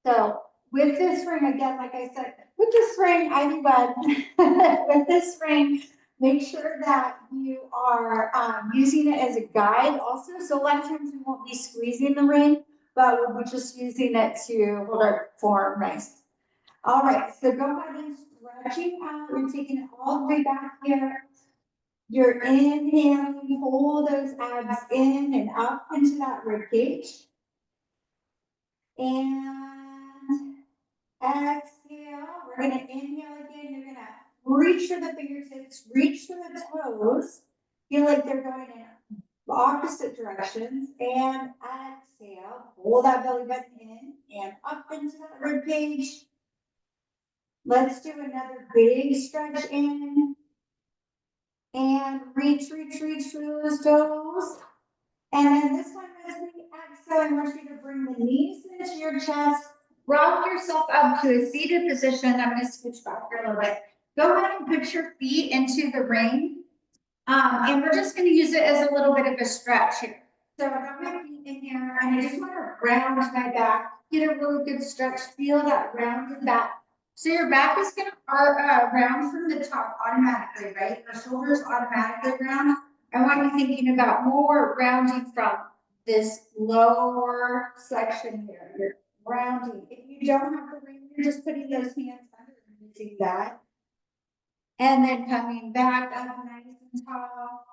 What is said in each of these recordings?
So with this ring, again, like I said, with this ring, I do with this ring, make sure that you are using it as a guide also. So a lot of times we won't be squeezing the ring, but we'll be just using it to hold our form nice. All right, so go ahead and stretching out. We're taking it all the way back here. You're inhaling, pull those abs in and up into that rib cage. And exhale. We're going to inhale again. You're going to reach for the fingertips, reach for the toes. Feel like they're going in opposite directions. And exhale. Pull that belly button in and up into that rib cage. Let's do another big stretch in. And reach for those toes. And then this time as we exhale, I want you to bring the knees into your chest. Rock yourself up to a seated position. I'm going to switch back here a little bit. Go ahead and put your feet into the ring. And we're just going to use it as a little bit of a stretch here. So I've got my feet in here, and I just want to round my back, get a really good stretch, feel that rounded back. So your back is going to round from the top automatically, right? Your shoulders automatically round. I want you thinking about more rounding from this lower section here. You're rounding. If you don't have the ring, you're just putting those hands under and using that. And then coming back up nice and tall.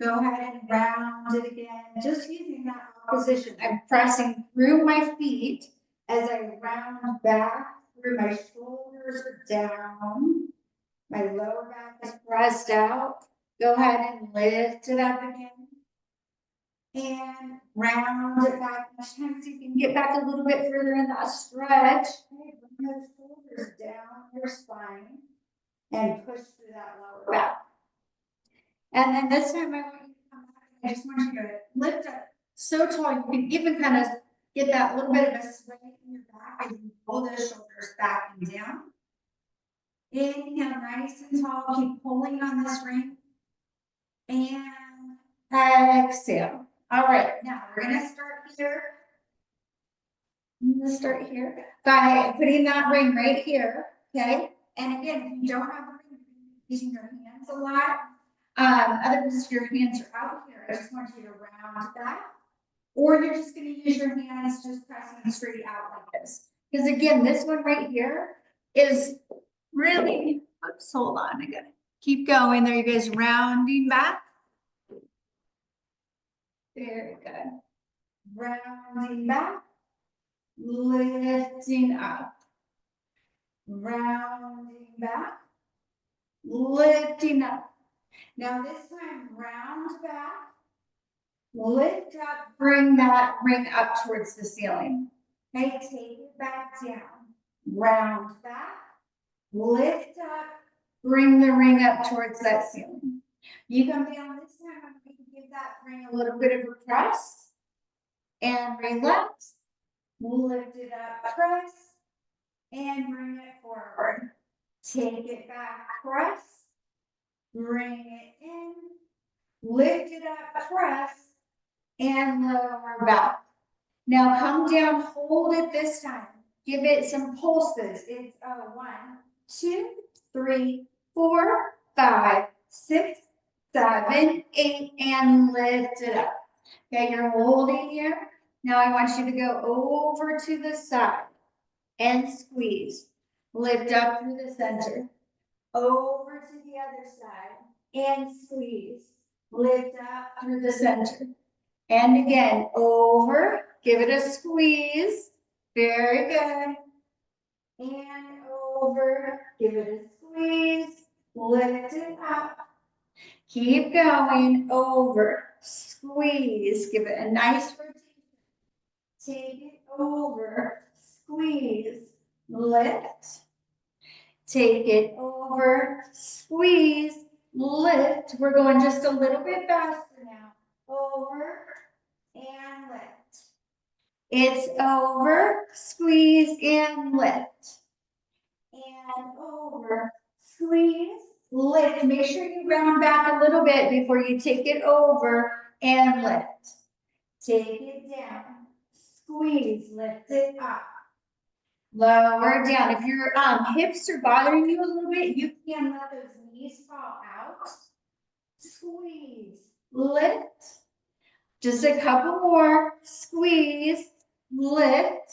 Go ahead and round it again. Just using that position. I'm pressing through my feet as I round back through my shoulders are down. My lower back is pressed out. Go ahead and lift it up again. And round it back each time so you can get back a little bit further in that stretch. Okay, bring those shoulders down your spine and push through that lower back. And then this time I want you to come back. I just want you to lift up so tall you can even kind of get that little bit of a sway in your back as you pull those shoulders back and down. Inhale nice and tall, keep pulling on this ring. And exhale. All right, now we're gonna start here. I'm gonna start here by putting that ring right here, okay? And again, if you don't have the ring, using your hands a lot. Otherwise, if your hands are out here, I just want you to round that. Or you're just gonna use your hands just pressing straight out like this. Because again, this one right here is really, oops, hold on, I gotta keep going. There you guys, rounding back. Very good. Rounding back, lifting up. Rounding back, lifting up. Now this time, round back, lift up, bring that ring up towards the ceiling. Okay, take it back down. Round back, lift up, bring the ring up towards that ceiling. You come down this time, I'm going to give that ring a little bit of a press. And relax. Lift it up, press. And bring it forward. Take it back, press. Bring it in. Lift it up, press. And lower back. Now come down, hold it this time. Give it some pulses. It's 1, 2, 3, 4, 5, 6, 7, 8, and lift it up. Okay, you're holding here. Now I want you to go over to the side and squeeze. Lift up through the center. Over to the other side and squeeze. Lift up through the center. And again, over. Give it a squeeze. Very good. And over. Give it a squeeze. Lift it up. Keep going. Over. Squeeze. Give it a nice rotation. Take it over. Squeeze. Lift. Take it over. Squeeze. Lift. We're going just a little bit faster now. Over and lift. It's over, squeeze, and lift. And over, squeeze, lift. Make sure you round back a little bit before you take it over and lift. Take it down, squeeze, lift it up. lower down. If your hips are bothering you a little bit, you can let those knees fall out. Squeeze, lift. Just a couple more. Squeeze, lift,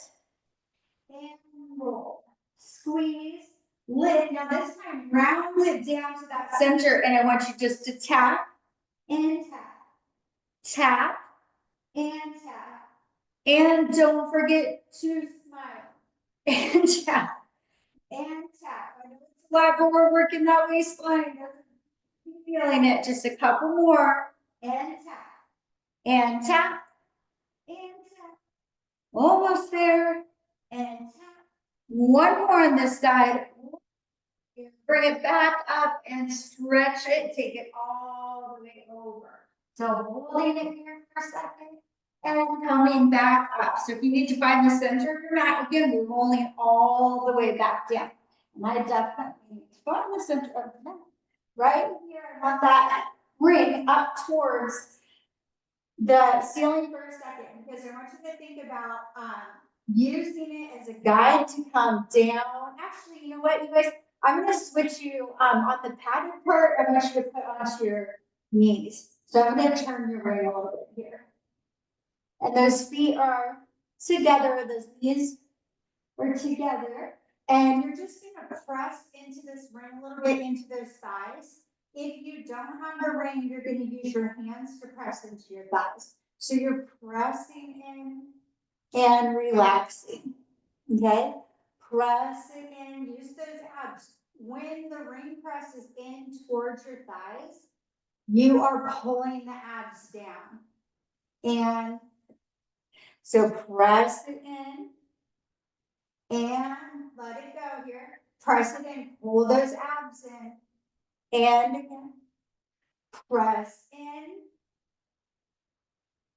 and roll. Squeeze, lift. Now this time, round it down to that center, and I want you just to tap and tap, tap and tap. And don't forget to smile and tap and tap. I know it's a lot, but we're working that waistline. Keep feeling it. Just a couple more and tap and tap and tap. Almost there and tap. One more on this side. Bring it back up and stretch it. Take it all the way over. So holding it here for a second and coming back up. So if you need to find the center of your mat, again, we're rolling all the way back down. And I definitely need to find the center of the mat. Right here, I want that ring up towards the ceiling for a second, because I want you to think about using it as a guide to come down. Actually, you know what, you guys, I'm going to switch you on the padded part. I want you to put onto your knees. So I'm going to turn your ring a little bit here. And those feet are together, those knees are together. And you're just going to press into this ring a little bit into those thighs. If you don't have the ring, you're going to use your hands to press into your thighs. So you're pressing in and relaxing. Okay? Press it in, use those abs. When the ring presses in towards your thighs, you are pulling the abs down. And so press it in and let it go here. Press it in, pull those abs in. And again, press in.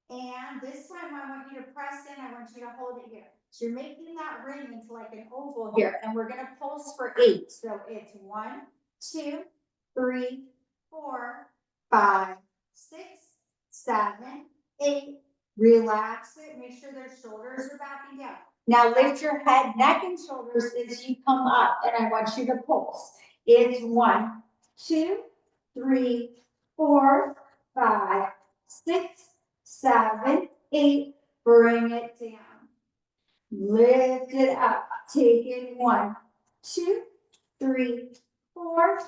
And this time I want you to press in, I want you to hold it here. So you're making that ring into like an oval here, and we're gonna pulse for 8. So it's 1, 2, 3, 4, 5, 6, 7, 8. Relax it, make sure their shoulders are backing down. Now lift your head, neck, and shoulders as you come up, and I want you to pulse. It's 1, 2, 3, 4, 5, 6, 7, 8. Bring it down. Lift it up. Take it 1, 2, 3, 4,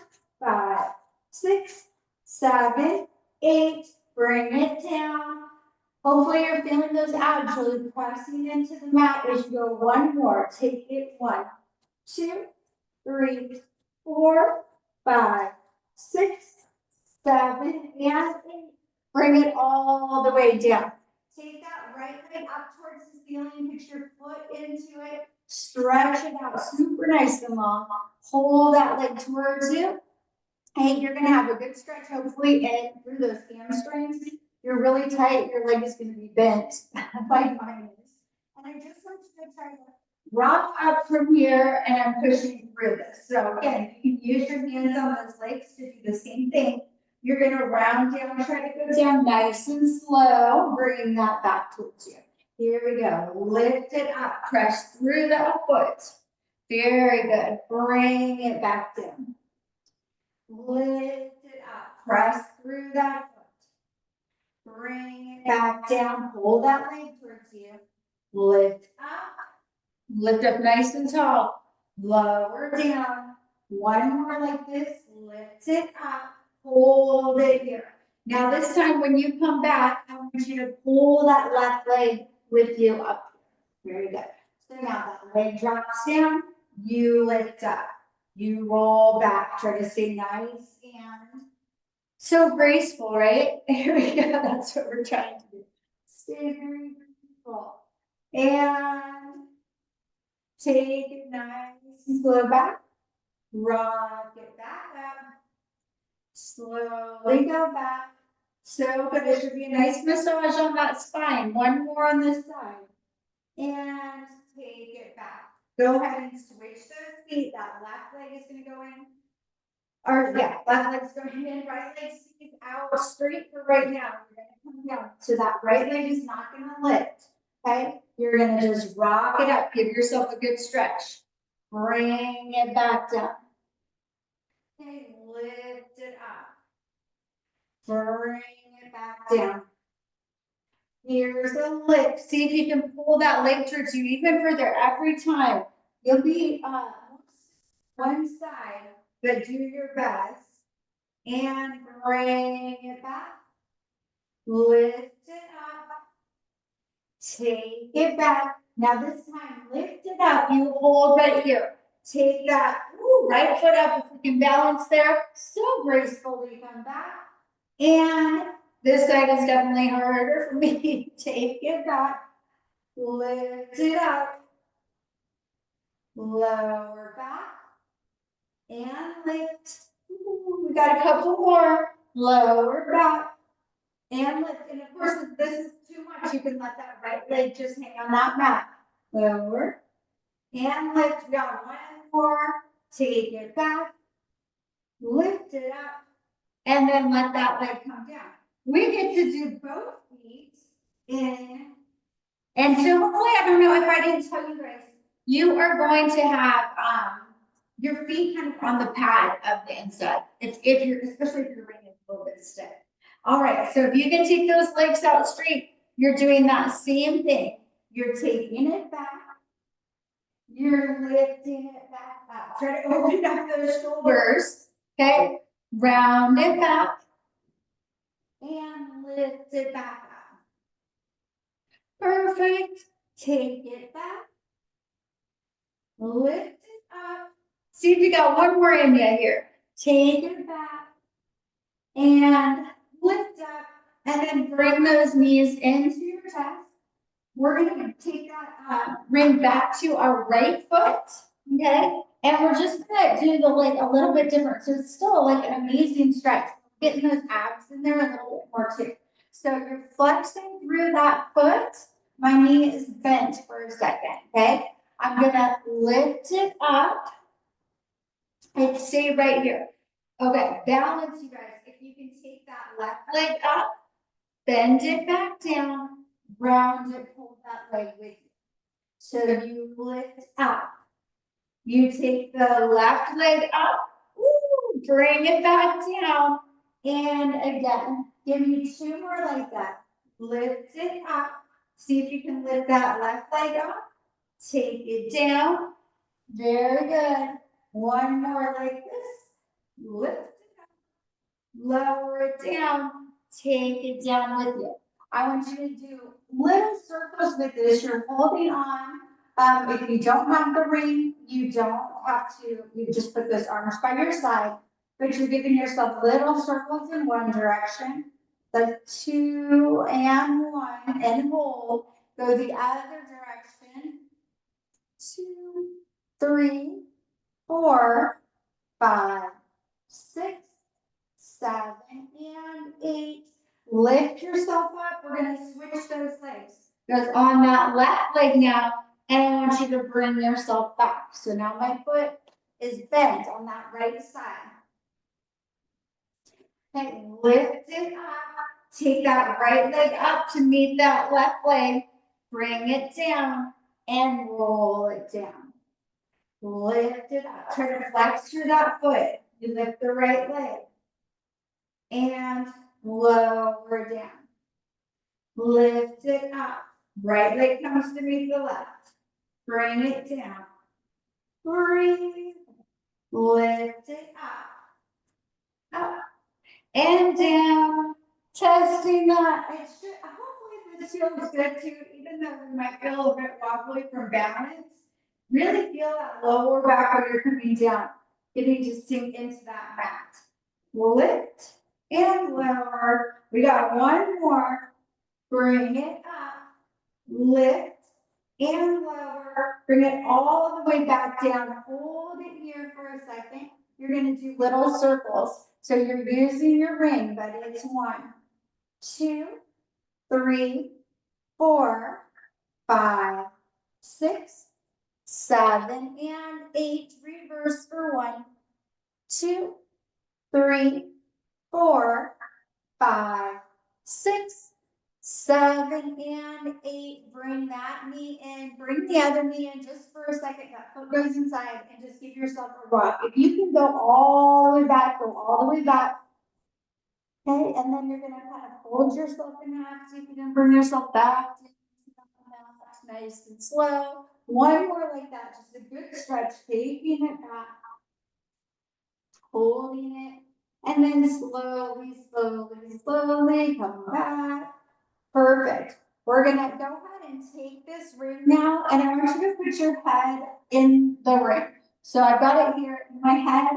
5, 6, 7, 8. Bring it down. Hopefully you're feeling those abs really pressing into the mat as you go. One more. Take it 1, 2, 3, 4, 5, 6, 7, and 8. Bring it all the way down. Take that right leg up towards the ceiling. Put your foot into it. Stretch it out super nice and long. Pull that leg towards you. And you're going to have a good stretch, hopefully, in through those hamstrings. You're really tight. Your leg is going to be bent like mine is. And I just want you to try to rock up from here, and I'm pushing through this. So again, you can use your hands on those legs to do the same thing. You're going to round down, try to go down nice and slow, bring that back towards you. Here we go. Lift it up, press through that foot. Very good. Bring it back down. Lift it up, press through that foot. Bring it back down, pull that leg towards you. Lift up nice and tall. Lower down. One more like this. Lift it up. Hold it here. Now this time when you come back, I want you to pull that left leg with you up. Very good. So now that leg drops down, you lift up. You roll back. Try to stay nice and so graceful, right? Here we go. That's what we're trying to do. Stay very graceful. And take it nice and slow back. Rock it back up. Slowly go back. So good. It should be a nice massage on that spine. One more on this side. And take it back. Go ahead and switch those feet. That left leg is going to go in. Or yeah, left leg's going in. Right leg stays out straight for right now. You're going to come down. So that right leg is not going to lift. Okay? you're gonna just rock it up, give yourself a good stretch. Bring it back down. Okay, lift it up. Bring it back down. Here's a lift. See if you can pull that leg towards you even further every time. You'll be one side, but do your best. And bring it back. Lift it up. Take it back. Now this time, lift it up. You hold right here. Take that right foot up if you can balance there. So gracefully come back. And this side is definitely harder for me. Take it back. Lift it up. Lower back. And lift. We got a couple more. Lower back. And lift. And of course, if this is too much, you can let that right leg just hang on that mat. Lower. And lift. We got one more. Take it back. Lift it up. And then let that leg come down. We get to do both feet in. And so hopefully, I don't know if I didn't tell you guys, you are going to have your feet kind of on the pad of the inside. It's especially if your ring is a little bit stiff. All right, so if you can take those legs out straight, you're doing that same thing. You're taking it back. You're lifting it back up. Try to open up those shoulders. Okay, round it back. And lift it back up. Perfect. Take it back. Lift it up. See if you got one more in you here. Take it back. And lift up. And then bring those knees into your chest. We're going to take that ring back to our right foot. Okay. And we're just going to do the leg a little bit different. So it's still like an amazing stretch. Getting those abs in there a little bit more too. So you're flexing through that foot. My knee is bent for a second, okay? I'm gonna lift it up and stay right here. Okay, balance, you guys. If you can take that left leg up, bend it back down, round it, pull that leg with you. So you lift up. You take the left leg up, bring it back down, and again, give me two more like that. Lift it up. See if you can lift that left leg up. Take it down. Very good. One more like this. Lift it up. Lower it down. Take it down with you. I want you to do little circles with this. You're holding on. If you don't have the ring, you don't have to. You just put those arms by your side. But you're giving yourself little circles in one direction. Like 2 and 1 and hold. Go the other direction. 2, 3, 4, 5, 6, 7, and 8. Lift yourself up. We're going to switch those legs. Goes on that left leg now, and I want you to bring yourself back. So now my foot is bent on that right side. Okay, lift it up. Take that right leg up to meet that left leg. Bring it down and roll it down. Lift it up. Try to flex through that foot. You lift the right leg. And lower down. Lift it up. Right leg comes to meet the left. Bring it down. Breathe. Lift it up. Up. And down. Testing that. Hopefully this feels good too, even though we might feel a bit wobbly from balance. Really feel that lower back when you're coming down. Getting to sink into that mat. Lift and lower. We got one more. Bring it up. Lift and lower. Bring it all the way back down. Hold it here for a second. You're going to do little circles. So you're using your ring, but it's 1, 2, 3, 4, 5, 6, 7, and 8. Reverse for 1, 2, 3, 4, 5, 6, 7 and 8, bring that knee in, bring the other knee in just for a second, that foot goes inside and just give yourself a rock. If you can go all the way back, go all the way back. Okay, and then you're gonna kind of fold yourself in half, so you can bring yourself back to nice and slow. One more like that, just a good stretch, taking it back, holding it, and then slowly, slowly, slowly come back. Perfect. We're gonna go ahead and take this ring now, and I want you to put your head in the ring. So I've got it here in my head,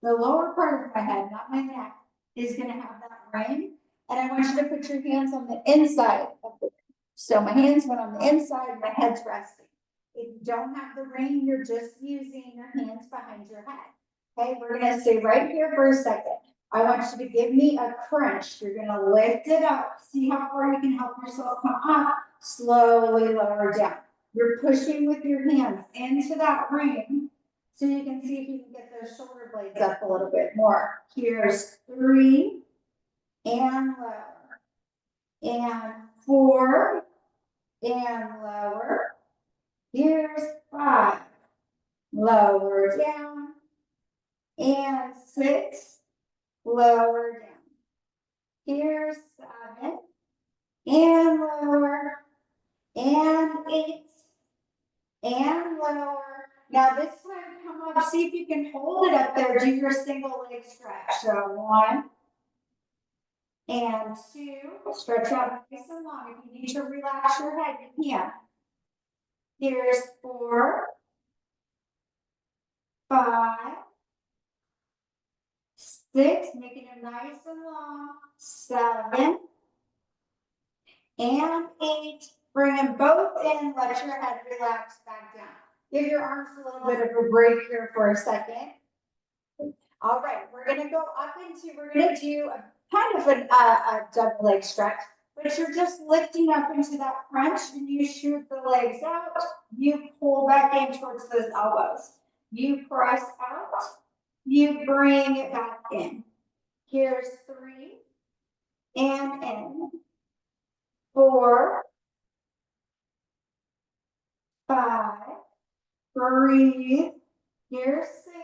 the lower part of my head, not my neck, is gonna have that ring. And I want you to put your hands on the inside of the ring. So my hands went on the inside, my head's resting. If you don't have the ring, you're just using your hands behind your head. Okay, we're gonna stay right here for a second. I want you to give me a crunch. You're gonna lift it up. See how far you can help yourself come up. Slowly lower down. You're pushing with your hands into that ring so you can see if you can get those shoulder blades up a little bit more. Here's 3 and lower. And 4 and lower. Here's 5. Lower down. And 6. Lower down. Here's 7, and lower, and 8, and lower. Now this time, come up, see if you can hold it up there, do your single leg stretch. So 1, and 2, stretch out nice and long. If you need to relax your head, you can. Here's 4, 5, 6, making it nice and long, 7, and 8, bring them both in, let your head relax back down. Give your arms a little bit of a break here for a second. All right, we're gonna go up into, we're gonna do a kind of a double leg stretch, but you're just lifting up into that crunch and you shoot the legs out, you pull back in towards those elbows. You press out, you bring it back in. Here's 3, and in. 4, 5, breathe. Here's 6,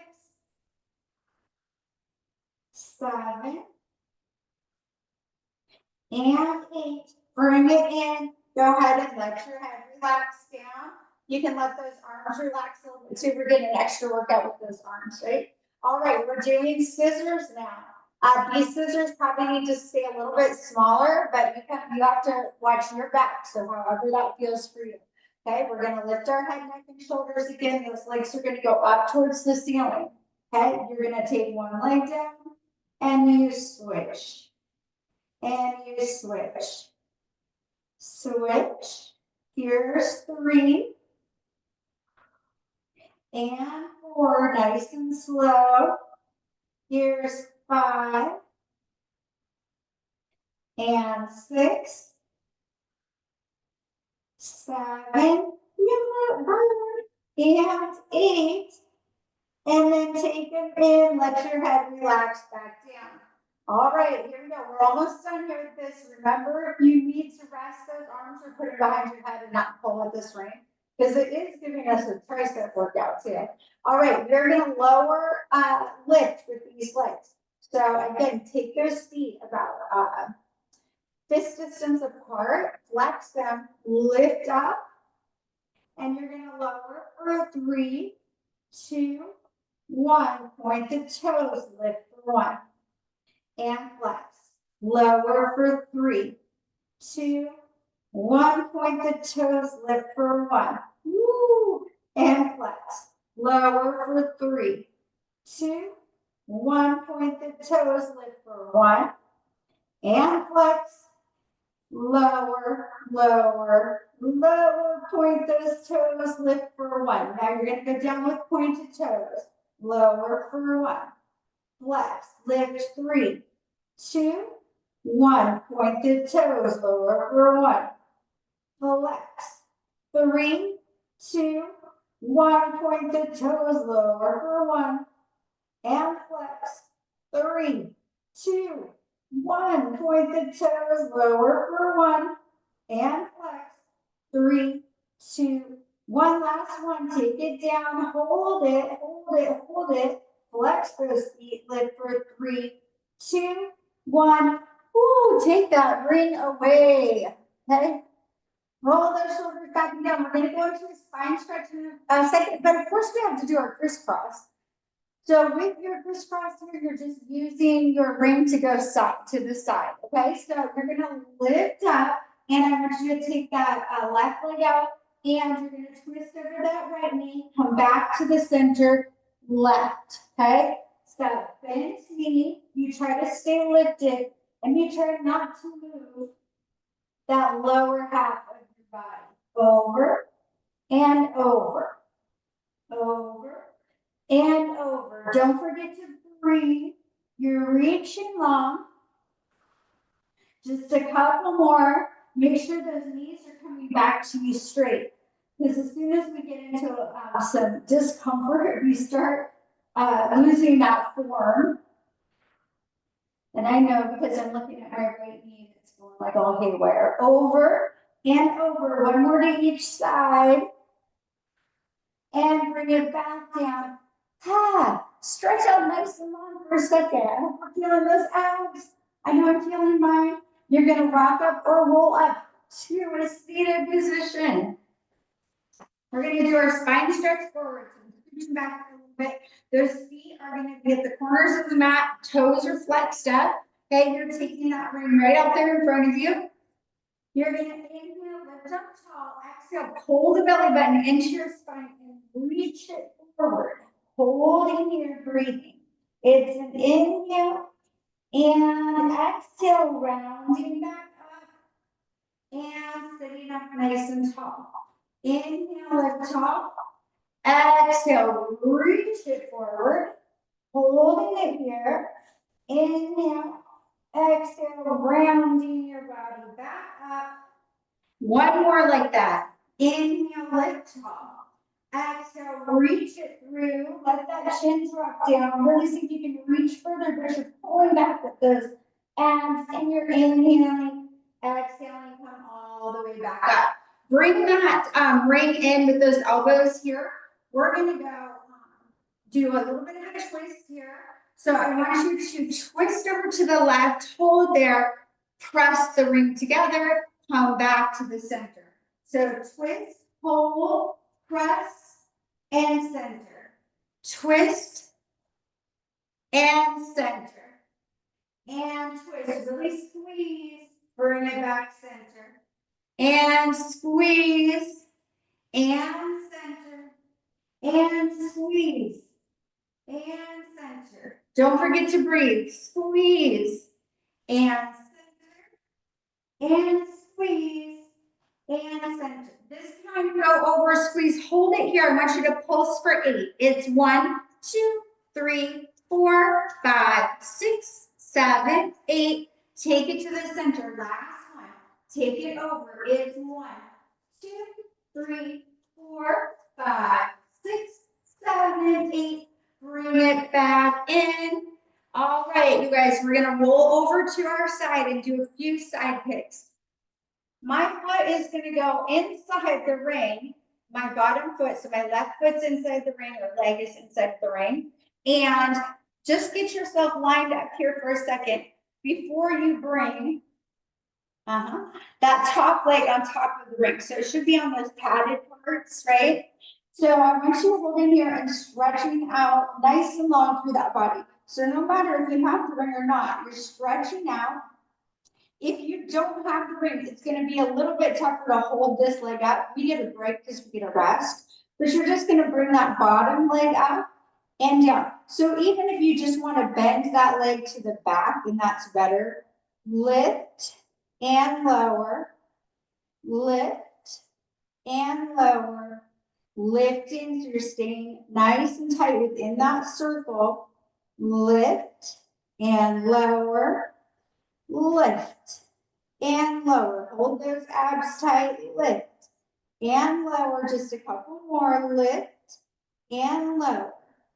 7, and 8. Bring it in. Go ahead and let your head relax down. You can let those arms relax a little bit too. We're getting an extra workout with those arms, right? All right, we're doing scissors now. These scissors probably need to stay a little bit smaller, but you have to watch your back. So however that feels for you. Okay, we're gonna lift our head, neck, and shoulders again. Those legs are gonna go up towards the ceiling. Okay, you're gonna take one leg down and you switch. And you switch. Switch. Here's 3. And 4, nice and slow. Here's 5. And 6. 7. And 8. And then take them in, let your head relax back down. All right, here we go. We're almost done here with this. Remember, if you need to rest those arms or put it behind your head and not pull at this ring, because it is giving us a tricep workout too. All right, we're going to lower lift with these legs. So again, take those feet about fist distance apart, flex them, lift up, and you're going to lower for 3, 2, 1. Point the toes, lift for 1. And flex. Lower for 3, 2, 1. Point the toes, lift for 1. Woo! And flex. Lower for 3, 2, 1. Point the toes, lift for 1. And flex. Lower, lower, lower. Point those toes, lift for 1. Now you're going to go down with pointed toes. Lower for 1. Flex. Lift 3, 2, 1. Point the toes, lower for 1. Flex. 3, 2, 1. Point the toes, lower for 1. And flex. 3, 2, 1, point the toes, lower for 1, and flex. 3, 2, 1, last one, take it down, hold it, hold it, hold it, flex those feet, lift for 3, 2, 1, woo, take that ring away, okay? Roll those shoulders back and down, we're gonna go into a spine stretch in a second, but of course we have to do our crisscross. So with your crisscross here, you're just using your ring to go side to the side, okay? So you're gonna lift up, and I want you to take that left leg out, and you're gonna twist over that right knee, come back to the center, left, okay? So bend knee, you try to stay lifted, and you try not to move that lower half of your body. Over and over, over and over. Don't forget to breathe. You're reaching long. Just a couple more. Make sure those knees are coming back to you straight. Because as soon as we get into some discomfort, we start losing that form. And I know because I'm looking at my right knee, it's going like all haywire. Over and over. One more to each side. And bring it back down. Stretch out nice and long for a second. I hope you're feeling those abs. I know I'm feeling mine. You're going to rock up or roll up to a seated position. We're going to do our spine stretch forward. So back a little bit. Those feet are going to be at the corners of the mat. Toes are flexed up. Okay, you're taking that ring right out there in front of you. You're going to inhale, lift up tall. Exhale, pull the belly button into your spine and reach it forward. Holding here, breathing. It's an inhale and exhale, rounding back up and sitting up nice and tall. Inhale, lift tall. Exhale, reach it forward. Holding it here. Inhale, exhale, rounding your body back up. One more like that. Inhale, lift tall. Exhale, reach it through. Let that chin drop down. Really see if you can reach further, but you're pulling back with those abs, and you're inhaling, exhaling, come all the way back up. Bring that ring in with those elbows here. We're going to go do a little bit of a twist here. So I want you to twist over to the left, hold there, press the ring together, come back to the center. So twist, hold, press, and center. Twist, and center. And twist, really squeeze, bring it back center. And squeeze, and center. And squeeze, and center. Don't forget to breathe. Squeeze, and center. And squeeze, and center. This time go over, squeeze, hold it here. I want you to pulse for 8. It's 1, 2, 3, 4, 5, 6, 7, 8. Take it to the center. Last one. Take it over. It's 1, 2, 3, 4, 5, 6, 7, 8. Bring it back in. All right, you guys, we're gonna roll over to our side and do a few side kicks. My foot is going to go inside the ring, my bottom foot. So my left foot's inside the ring, or leg is inside the ring. And just get yourself lined up here for a second before you bring that top leg on top of the ring. So it should be on those padded parts, right? So I want you holding here and stretching out nice and long through that body. So no matter if you have the ring or not, you're stretching out. If you don't have the ring, it's going to be a little bit tougher to hold this leg up. We get a break because we get a rest, but you're just going to bring that bottom leg up and down. So even if you just want to bend that leg to the back, then that's better. Lift and lower, lift and lower, lifting, so you're staying nice and tight within that circle. Lift and lower, lift and lower. Hold those abs tight, lift and lower. Just a couple more, lift and lower.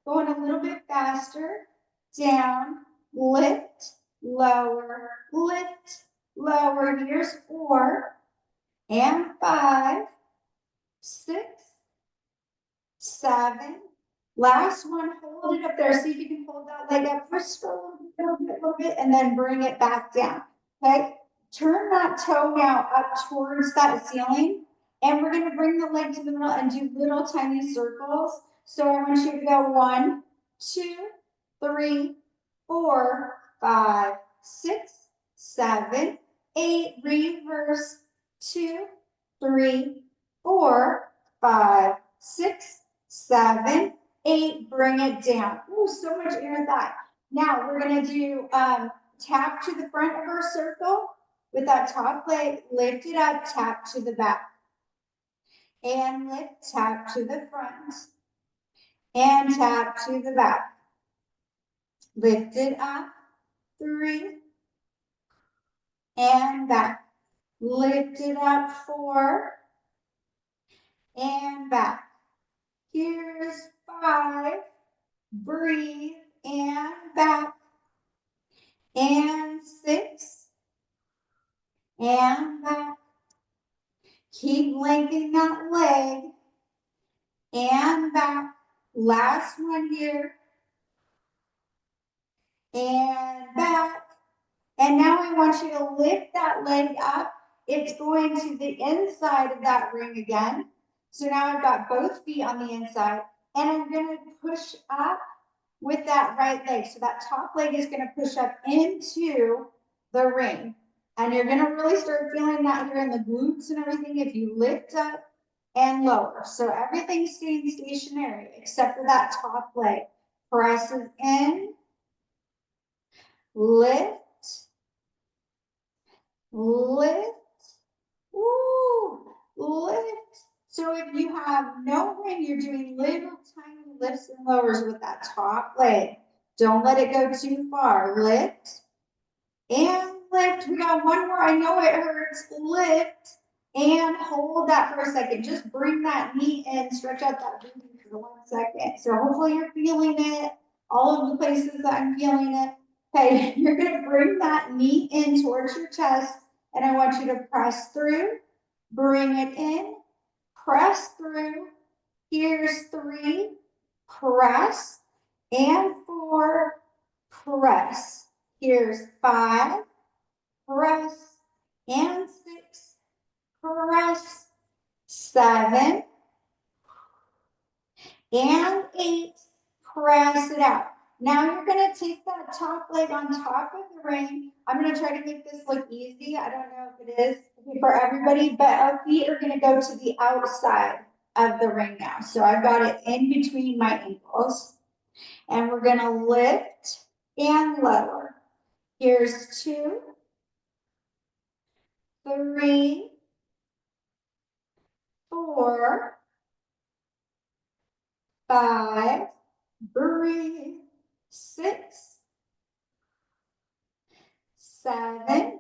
Going a little bit faster, down, lift lower, lift, lower. Here's 4 and 5, 6, 7. Last one, hold it up there. See if you can hold that leg up just for a little bit, and then bring it back down. Okay? Turn that toe now up towards that ceiling, and we're going to bring the leg to the middle and do little tiny circles. So I want you to go 1, 2, 3, 4, 5, 6, 7, 8. Reverse. 2, 3, 4, 5, 6, 7, 8. Bring it down. Oh, so much air in that. Now we're going to do tap to the front of our circle with that top leg. Lift it up, tap to the back. And lift, tap to the front. And tap to the back. Lift it up. 3. And back. Lift it up. 4. And back. Here's 5. Breathe and back. And 6. And back. Keep lengthening that leg. And back. Last one here. And back. And now I want you to lift that leg up. It's going to the inside of that ring again. So now I've got both feet on the inside. And I'm going to push up with that right leg. So that top leg is going to push up into the ring. And you're going to really start feeling that here in the glutes and everything if you lift up and lower. So everything's staying stationary except for that top leg. Presses in, lift, lift, woo, lift. So if you have no ring, you're doing little tiny lifts and lowers with that top leg. Don't let it go too far. Lift and lift. We got one more. I know it hurts. Lift and hold that for a second. Just bring that knee in. Stretch out that booty for 1 second. So hopefully you're feeling it. All of the places that I'm feeling it. Okay, you're going to bring that knee in towards your chest. And I want you to press through. Bring it in. Press through. Here's 3. Press. And 4. Press. Here's 5. Press. And 6. Press. 7. And 8. Press it out. Now you're going to take that top leg on top of the ring. I'm going to try to make this look easy. I don't know if it is for everybody, but our feet are going to go to the outside of the ring now. So I've got it in between my ankles. And we're going to lift and lower. Here's 2, 3, 4, 5, breathe, 6, 7,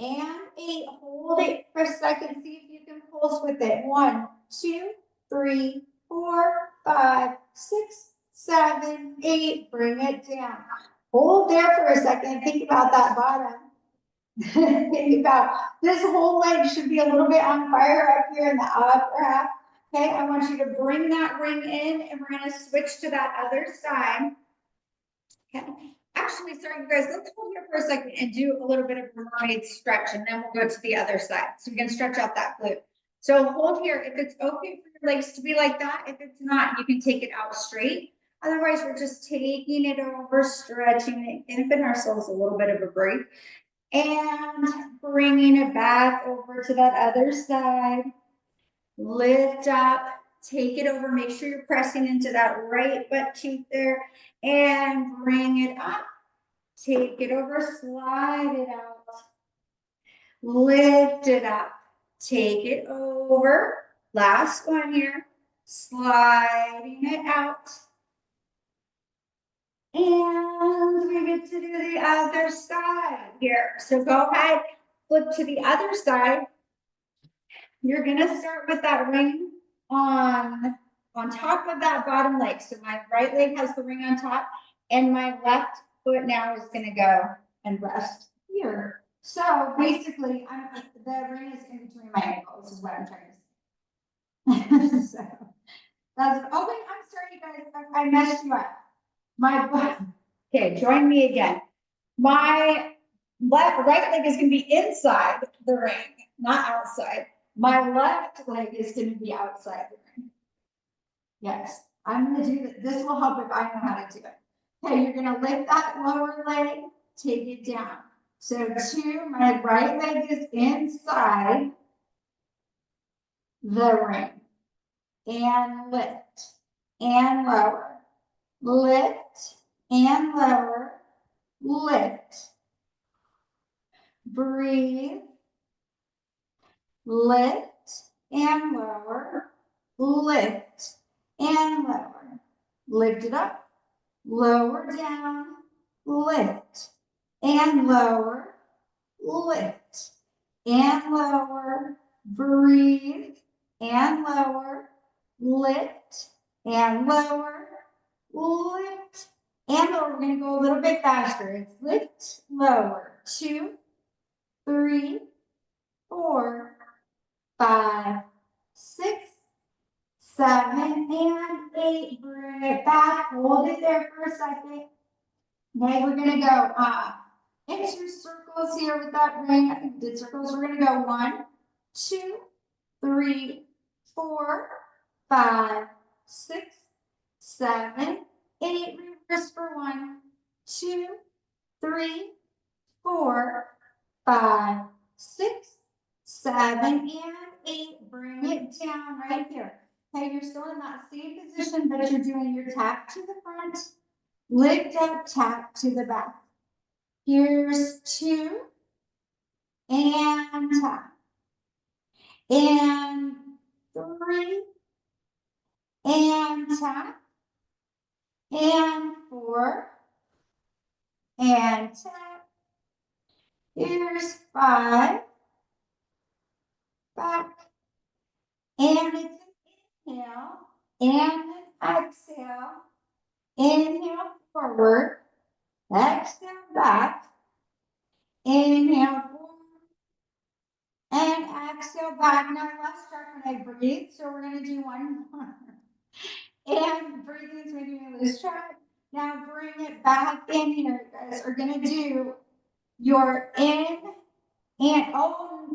and 8. Hold it for a second. See if you can pulse with it. 1, 2, 3, 4, 5, 6, 7, 8. Bring it down. Hold there for a second. Think about that bottom. Think about this whole leg should be a little bit on fire up here in the upper half. Okay, I want you to bring that ring in and we're going to switch to that other side. Okay. Actually, sorry, you guys, let's hold here for a second and do a little bit of a mermaid stretch and then we'll go to the other side. So we can stretch out that glute. So hold here. If it's okay for your legs to be like that, if it's not, you can take it out straight. Otherwise, we're just taking it over, stretching it, giving ourselves a little bit of a break. And bringing it back over to that other side. Lift up, take it over, make sure you're pressing into that right butt cheek there, and bring it up. Take it over, slide it out. Lift it up, take it over. Last one here, sliding it out. And we get to do the other side here. So go ahead, flip to the other side. You're gonna start with that ring on top of that bottom leg. So my right leg has the ring on top and my left foot now is gonna go and rest here. So basically, the ring is in between my ankles is what I'm trying to say. So that's, oh wait, I'm sorry, you guys, I messed you up. Okay, join me again. My right leg is gonna be inside the ring, not outside. My left leg is gonna be outside the ring. Yes, I'm gonna do that. This will help if I know how to do it. Okay, you're gonna lift that lower leg, take it down. So my right leg is inside the ring. And lift and lower, lift and lower, lift. Breathe, lift and lower, lift and lower. Lift it up, lower down, lift and lower, lift and lower, breathe and lower, lift and lower, lift and lower. We're going to go a little bit faster. It's lift, lower, 2, 3, 4, 5, 6, 7, and 8. Bring it back. Hold it there for a second. Okay, we're gonna go into circles here with that ring. I think we did circles. We're gonna go 1, 2, 3, 4, 5, 6, 7, 8. Reverse for 1, 2, 3, 4, 5, 6, 7, and 8. Bring it down right here. Okay, you're still in that same position, but you're doing your tap to the front, lift up, tap to the back. Here's 2, and tap, and 3, and tap, and 4, and tap. Here's 5, back, and it's an inhale, and an exhale. Inhale forward, exhale back, inhale forward, and exhale back. Now let's start when I breathe. So we're going to do one more. And breathing is making me lose track. Now bring it back in here. You guys are going to do your in and hold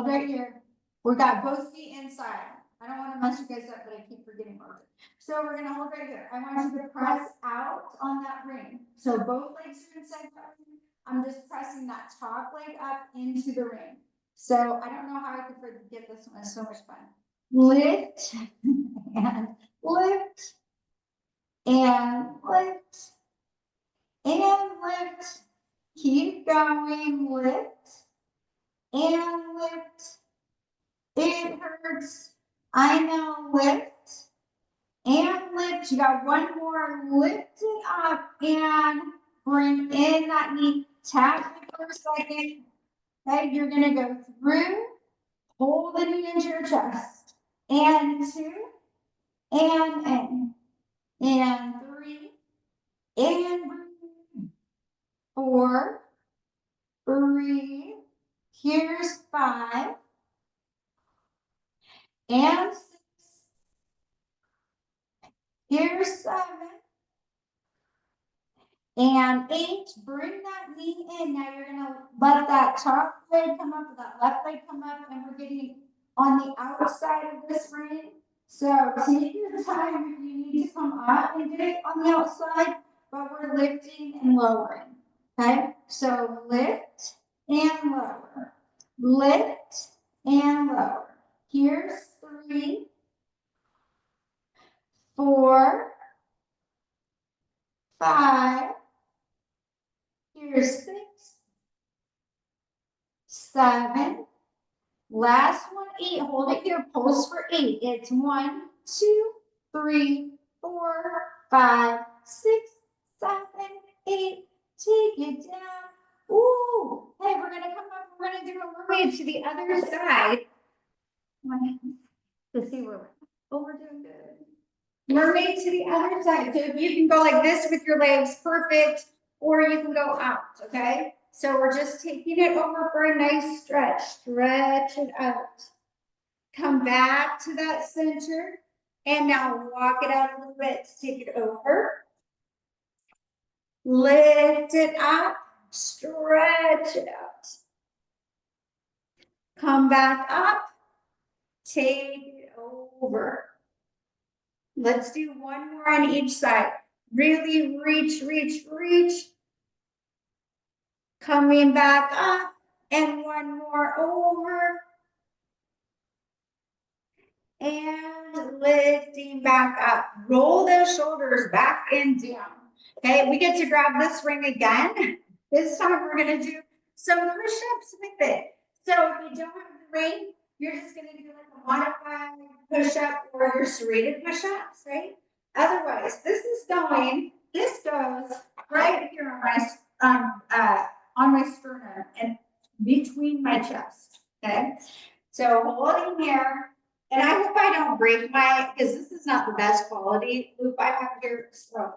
right here. We got both feet inside. I don't want to mess you guys up, but I keep forgetting about it. So we're going to hold right here. I want you to press out on that ring. So both legs are inside. I'm just pressing that top leg up into the ring. So I don't know how I could forget this one. It's so much fun. Lift and lift and lift and lift. Keep going. Lift and lift. It hurts. I know. Lift and lift. You got one more. Lift it up and bring in that knee. Tap it for a second. Okay, you're going to go through. Hold the knee into your chest. And 2, and in. And 3, and breathe. 4, breathe. Here's 5, and 6. Here's 7, and 8. Bring that knee in. Now you're going to let that top leg come up, that left leg come up, and we're getting on the outside of this ring. So take your time if you need to come up and get it on the outside, but we're lifting and lowering. Okay, so lift and lower, lift and lower. Here's 3, 4, 5. Here's 6, 7. Last one, 8. Hold it here. Pulse for 8. It's 1, 2, 3, 4, 5, 6, 7, 8. Take it down. Ooh. Hey, we're gonna come up. We're gonna do a mermaid to the other side. To see where we're. Oh, we're doing good. Mermaid to the other side. So if you can go like this with your legs, perfect, or you can go out, okay? So we're just taking it over for a nice stretch. Stretch it out. Come back to that center. And now walk it out a little bit. Take it over. Lift it up. Stretch it out. Come back up. Take it over. Let's do one more on each side. Really reach, reach, reach. Coming back up. And one more over. And lifting back up. Roll those shoulders back and down. Okay, we get to grab this ring again. This time we're gonna do some push-ups with it. So if you don't have the ring, you're just gonna do like a modified push-up or your serrated push-ups, right? Otherwise, this goes right here on my sternum and between my chest. Okay, so holding here. And I hope I don't break because this is not the best quality loop I have here, so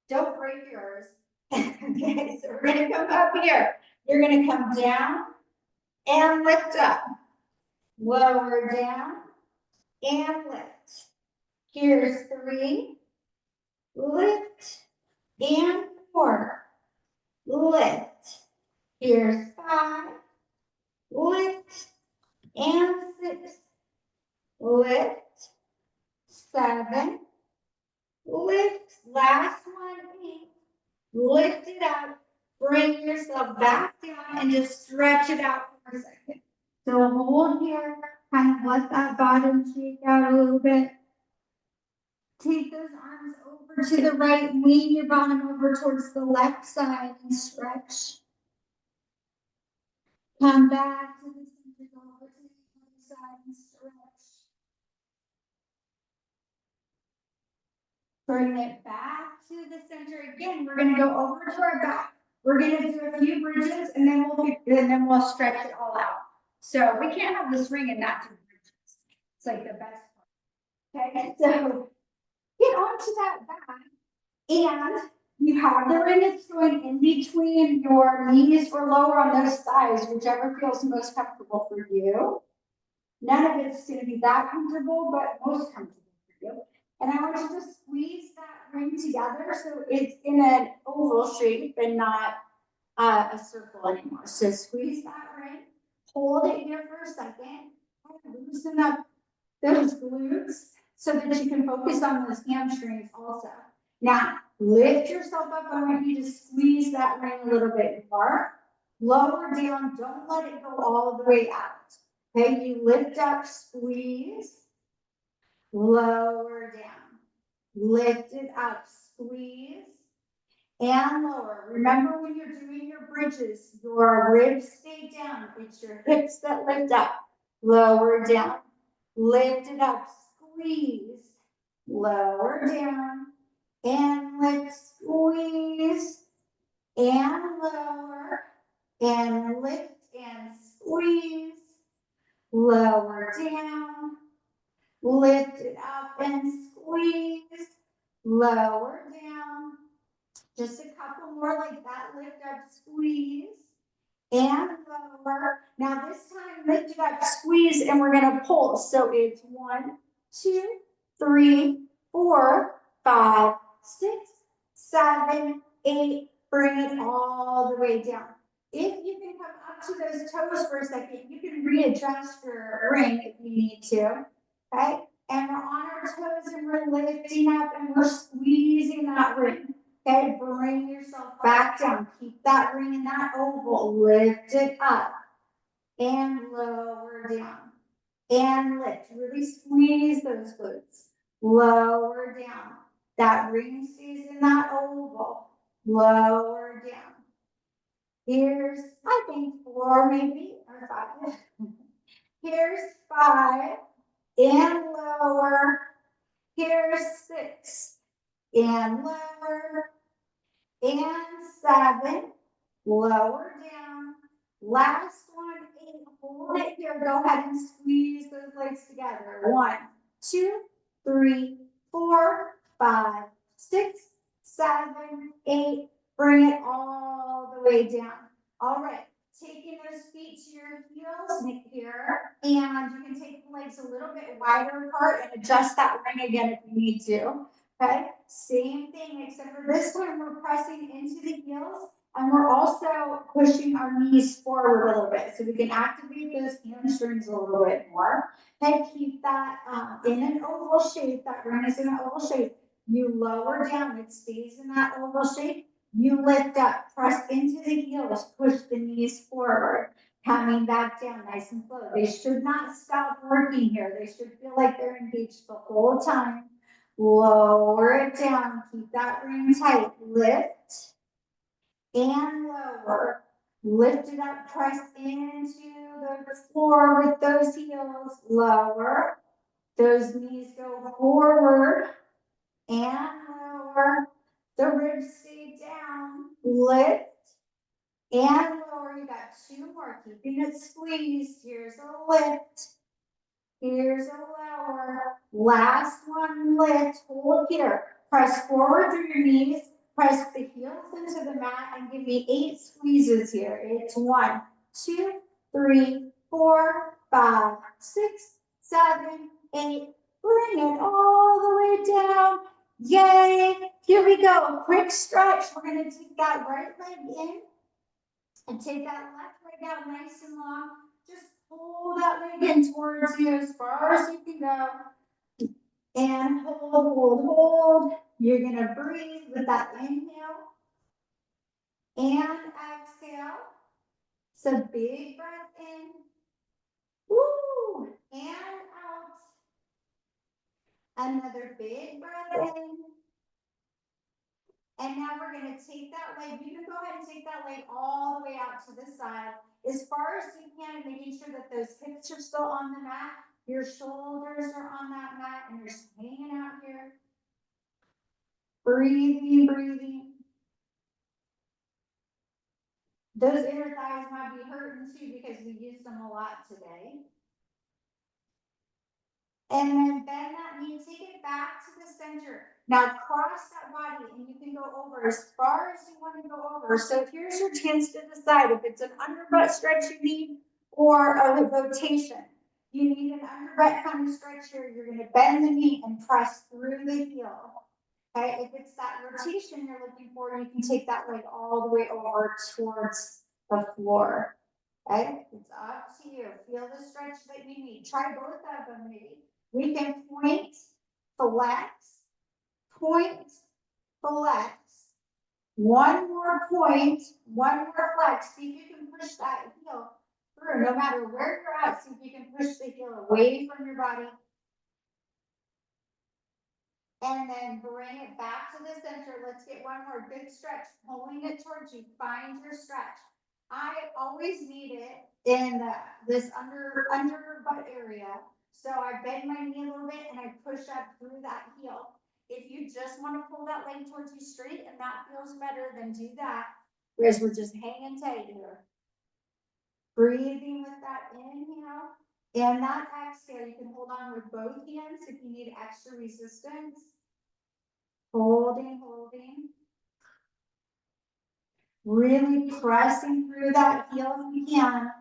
don't break yours. Okay, so we're gonna come up here. You're gonna come down and lift up. Lower down and lift. Here's 3, lift and 4, lift. Here's 5, lift and 6, lift, 7, lift, last one, 8, lift it up, bring yourself back down and just stretch it out for a second. So hold here, kind of let that bottom shake out a little bit. Take those arms over to the right, lean your bottom over towards the left side and stretch. Come back to the center, go over to the other side and stretch. Bring it back to the center again. We're going to go over to our back. We're going to do a few bridges and then we'll stretch it all out. So we can't have this ring and not do bridges. It's like the best part. Okay, so get onto that back and you have the ring that's going in between your knees or lower on those thighs, whichever feels most comfortable for you. None of it's going to be that comfortable, but most comfortable for you. And I want you to squeeze that ring together so it's in an oval shape and not a circle anymore. So squeeze that ring, hold it here for a second, and loosen up those glutes so that you can focus on those hamstrings also. Now, lift yourself up. I want you to squeeze that ring a little bit more. Lower down, don't let it go all the way out. Okay, you lift up, squeeze, lower down, lift it up, squeeze, and lower. Remember when you're doing your bridges, your ribs stay down. It's your hips that lift up, lower down, lift it up, squeeze, lower down, and lift, squeeze, and lower, and lift and squeeze, lower down, lift it up and squeeze, lower down. Just a couple more like that, lift up, squeeze, and lower. Now this time, lift it up, squeeze, and we're gonna pull. So it's 1, 2, 3, 4, 5, 6, 7, 8. Bring it all the way down. If you can come up to those toes for a second, you can readjust your ring if you need to, okay? And we're on our toes and we're lifting up and we're squeezing that ring. Okay, bring yourself back down. Keep that ring in that oval. Lift it up and lower down. And lift. Really squeeze those glutes. Lower down. That ring stays in that oval. Lower down. Here's, I think, 4 maybe, or 5. Here's 5. And lower. Here's 6. And lower. And 7, lower down. Last one, 8, hold it here. Go ahead and squeeze those legs together. 1, 2, 3, 4, 5, 6, 7, 8. Bring it all the way down. All right, taking those feet to your heels here, and you can take the legs a little bit wider apart and adjust that ring again if you need to. Okay, same thing, except for this time we're pressing into the heels, and we're also pushing our knees forward a little bit, so we can activate those hamstrings a little bit more. And keep that in an oval shape. That ring is in an oval shape. You lower down, it stays in that oval shape. You lift up, press into the heels, push the knees forward, coming back down nice and slow. They should not stop working here. They should feel like they're engaged the whole time. Lower it down, keep that ring tight, lift and lower. Lift it up, press into the floor with those heels, lower. Those knees go forward and lower. The ribs stay down, lift and lower. You got 2 more, keeping it squeezed. Here's a lift. Here's a lower. Last one, lift, hold here. Press forward through your knees. Press the heels into the mat and give me 8 squeezes here. It's 1, 2, 3, 4, 5, 6, 7, 8. Bring it all the way down. Yay. Here we go. Quick stretch. We're going to take that right leg in and take that left leg out nice and long. Just pull that leg in towards you as far as you can go. And hold. You're going to breathe with that inhale and exhale. So big breath in. Woo! And out. Another big breath in. And now we're going to take that leg. You can go ahead and take that leg all the way out to the side as far as you can, making sure that those hips are still on the mat. Your shoulders are on that mat and you're just hanging out here. Breathing. Those inner thighs might be hurting too because we used them a lot today. And then bend that knee, take it back to the center. Now cross that body and you can go over as far as you want to go over. So here's your chance to decide if it's an underbutt stretch you need or a rotation. You need an underbutt kind of stretch here. You're going to bend the knee and press through the heel. Okay, if it's that rotation you're looking for, you can take that leg all the way over towards the floor. Okay, it's up to you. Feel the stretch that you need. Try both of them maybe. We can point, flex, one more point, one more flex. See if you can push that heel through. No matter where you're at, see if you can push the heel away from your body. And then bring it back to the center. Let's get one more good stretch, pulling it towards you. Find your stretch. I always need it in this underbutt area. So I bend my knee a little bit and I push up through that heel. If you just want to pull that leg towards you straight and that feels better, then do that. Whereas we're just hanging tight here. Breathing with that inhale and that exhale. You can hold on with both hands if you need extra resistance. Holding. Really pressing through that heel if you can.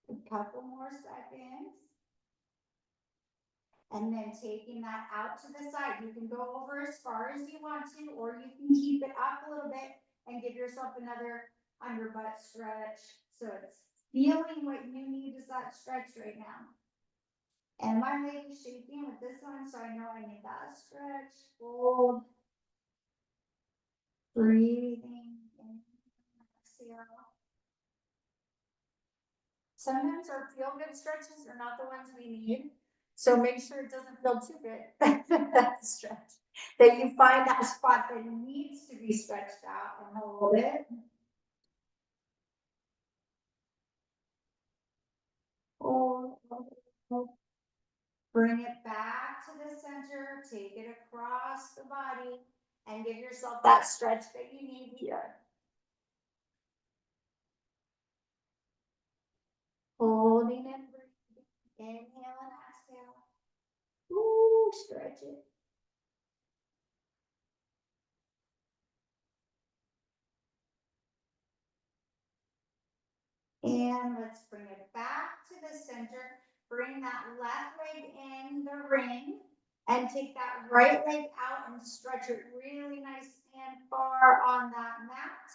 A couple more seconds. And then taking that out to the side. You can go over as far as you want to, or you can keep it up a little bit and give yourself another underbutt stretch. So it's feeling what you need is that stretch right now. And my leg is shaking with this one, so I know I need that stretch. Hold. Breathing in, exhale. Sometimes our feel-good stretches are not the ones we need. So make sure it doesn't feel too good, that stretch. That you find that spot that needs to be stretched out and hold it. Hold. Bring it back to the center, take it across the body, and give yourself that stretch that you need here. Holding and breathing. Inhale and exhale. Ooh. stretch it. And let's bring it back to the center. Bring that left leg in the ring and take that right leg out and stretch it really nice and far on that mat.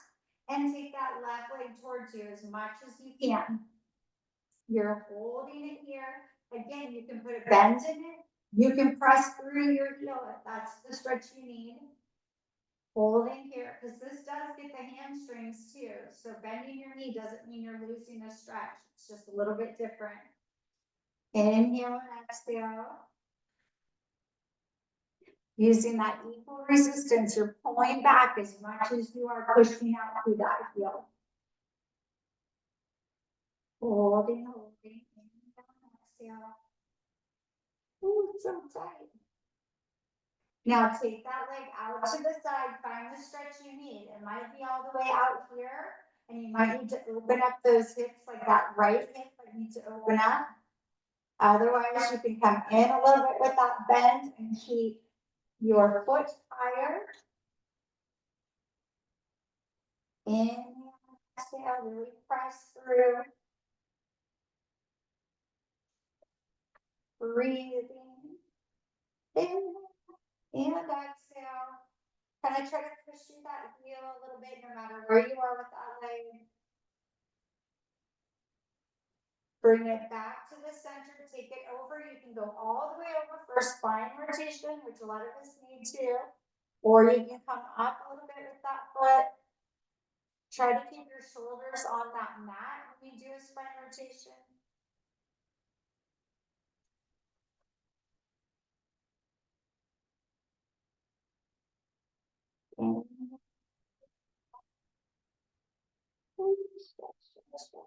And take that left leg towards you as much as you can. You're holding it here. Again, you can put a bend in it. You can press through your heel if that's the stretch you need. Holding here, because this does get the hamstrings too. So bending your knee doesn't mean you're losing a stretch. It's just a little bit different. Inhale and exhale. Using that equal resistance, you're pulling back as much as you are pushing out through that heel. Holding, holding, inhale and exhale. Ooh, it's so tight. Now take that leg out to the side, find the stretch you need. It might be all the way out here, and you might need to open up those hips, like that right hip might need to open up. Otherwise, you can come in a little bit with that bend and keep your foot higher. Inhale, exhale, really press through. Breathing in and exhale. Kind of try to push through that heel a little bit, no matter where you are with that leg. Bring it back to the center, take it over. You can go all the way over for spine rotation, which a lot of us need to. Or you can come up a little bit with that foot. Try to keep your shoulders on that mat when you do a spine rotation. And stretch.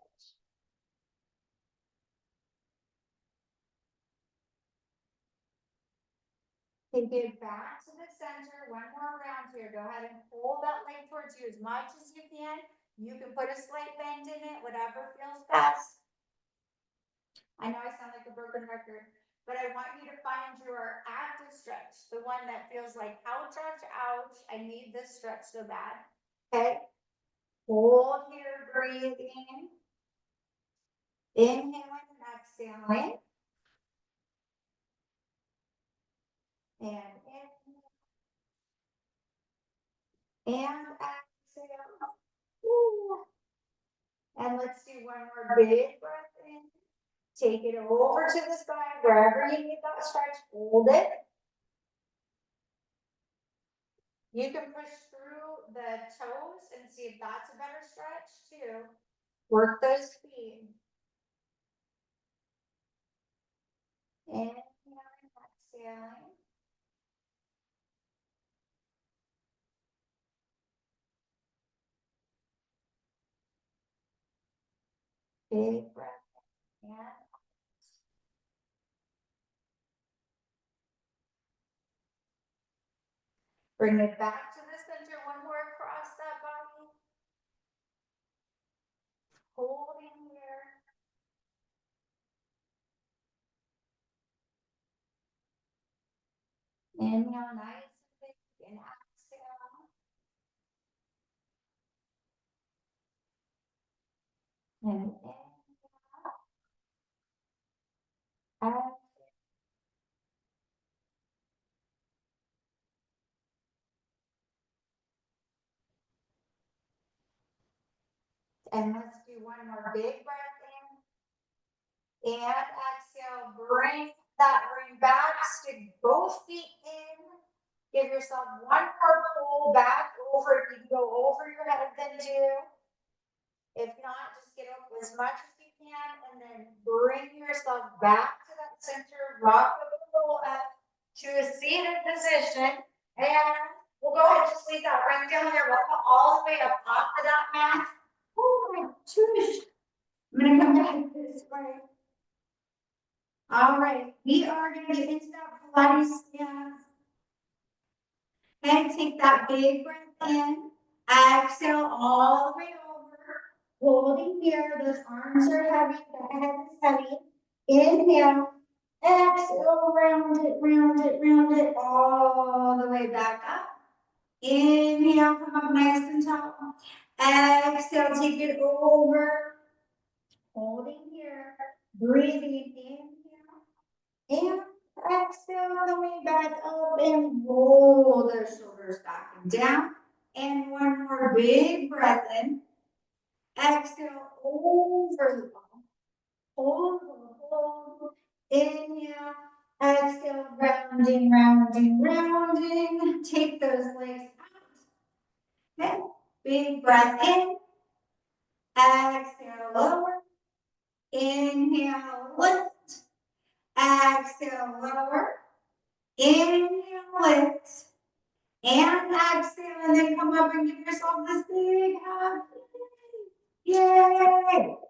Take it back to the center. One more round here. Go ahead and pull that leg towards you as much as you can. You can put a slight bend in it, whatever feels best. I know I sound like a broken record, but I want you to find your active stretch, the one that feels like, ouch, ouch, ouch, I need this stretch so bad. Okay. Hold here, breathing. Inhaling and exhaling. And and exhale. Ooh. And let's do one more big breath in. Take it over to the side, wherever you need that stretch, hold it. You can push through the toes and see if that's a better stretch too. Work those feet. Inhaling, exhaling. Big breath in. Bring it back to the center. One more across that body. Holding here. Inhale, nice and big, and exhale. And inhale. Exhale. And let's do one more big breath in. And exhale, bring that ring back, stick both feet in. Give yourself one more pull back over. If you can go over your head, then do. If not, just get up as much as you can and then bring yourself back to that center, rock a little up to a seated position. And we'll go ahead and just leave that ring down there. We'll come all the way up off of that mat. Oh my gosh. I'm gonna come back this way. All right, we are gonna get into that Pilates stance. And take that big breath in. Exhale all the way over. Holding here, those arms are heavy, the head is heavy. Inhale. Exhale, round it, all the way back up. Inhale, come up nice and tall. Exhale, take it over. Holding here, breathing, inhale, and exhale, coming back up and roll the shoulders back and down. And one more big breath in. Exhale, over the ball. Hold. Inhale, exhale, rounding. Take those legs out. Okay, big breath in. Exhale, lower. Inhale, lift. Exhale, lower. Inhale, lift. And exhale, and then come up and give yourself this big hug. Yay!